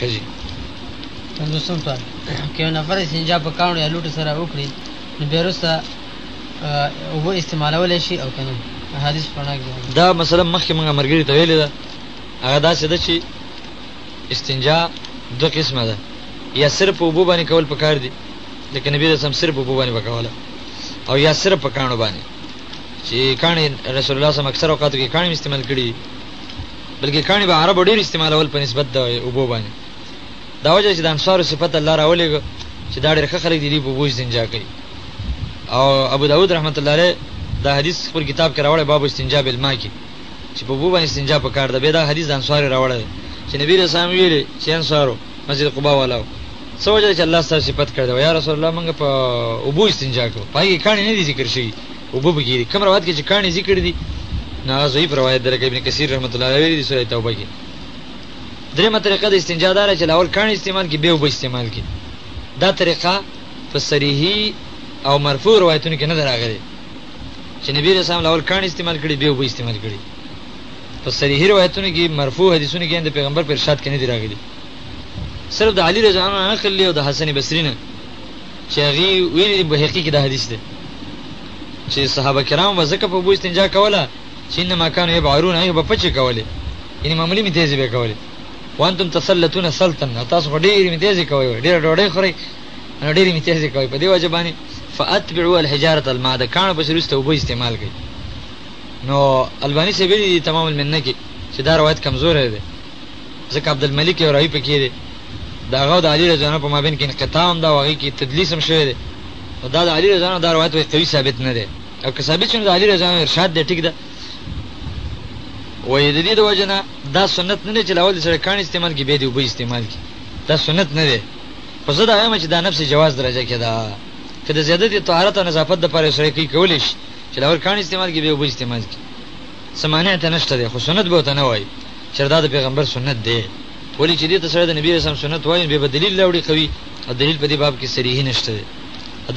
خجي دوستم سوال که یو نفر استنجا په کاڼو یا لوټو سره وکړي نو بیا وروسته اوبه استعمالولی شي او که نه حدیث پړناک دی دا مثلا مخکې موږ ملګري ته ویلې ده هغه داسې ده چې استنجا دوه قسمه ده یا صرف په اوبو باندې کول پکار دي لکه نبي رسول صرف په اوبو باندې وکوله او یا صرف په کاڼو باندې چې کاڼي رسول الله صلی الله اکثر اوقاتو کې کاڼي استعمال کړي بلکې کاڼي به عربو ډېر استعمالول په نسبت د اوبو باندې دا وجه چې د انصارو صفت الله راولېږه چې دا ډېر ښه خلک دي په اوبو استنجا کوي او ابو داود رحمت الله علیه دا حدیث خپل کتاب کې راوړی باب استنجا بالماء کې چې په اوبو باندې استنجا پکار ده بیا دا حدیث د انصارو راوړی چې نبی رسول الله ویلي چې انصارو مسجد قباء والاو څه وجه چې الله ستاسو صفت کړی یا رسول الله موږ په اوبو استنجا کوو په هغې کې کاڼي نه دي ذکر شوي اوبو پکې دي کوم روایت کې چې کاڼي ذکر دي نو هغه ضعیف روایت ده لکه ابن کثیر رحمت الله علیه ویلي دي سورة توبه کې درېیمه طریقه د استنجا دا ده چې اول کاڼي استعمال کړي بیا اوبه استعمال کړي دا طریقه په صریحي او مرفوع روایتونو کې نه ده راغلې چې نبی رسول الله اول کاڼي استعمال کړي بیا اوبه استعمال کړي په صریحي روایتونو کې مرفوع حدیثونو کې د پیغمبر په ارشاد کې نه دي راغلي صرف د علی رضی الله عنه نقل او د حسن بصری نه چې هغه ویلي بهقي کې دا حدیث ده چې صحابه کرام وزکه په اوبو استنجا کوله چې انما كانوا يبعرون ايوب پچ کوله یعنی معمولی می تیزی به کوله وانتم تسلطون سلطن تاسو ډېر می تیزی کوي ډېر ډوډۍ خوري ډېر می تیزی کوي په دې وجه باندې فاتبعوا الحجاره الماء د کانه په شروع اوبو استعمال کوي نو البانی سے ویلي تمام المنه کې چې دا روایت کمزور ده ځکه عبد الملک یو راوی پکې دی دا غو د علی رضی الله په مابین کې انقطاع هم دا واغې کې تدلیس هم شوی دی او دا د علی رضی الله دا روایت قوي ثابت نه دی او که ثابت شونه د علی رضی الله ارشاد دی ټیک ده وې د دې د وجنه دا سنت نه دی چې اول سره کان استعمال کې به دی وبې استعمال کې دا سنت نه دی خو زه دا وایم چې دا نفس جواز درجه کې ده که د زیادت طهارت او نظافت د پاره سره کوي کولې شي چې اول کان استعمال کې به وبې استعمال کې سمانه ته نشته دی خو سنت به ته نه وای چې دا د پیغمبر سنت دی ولی چې دې ته سره د نبی رسول سنت وایي به دلیل لوري قوي او دلیل په دې باب کې صریح نشته دی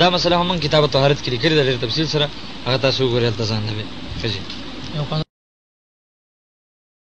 دا مسله هم کتاب طهارت کې لیکل د تفصیل سره هغه تاسو ګورئ تاسو نه وي خجي یو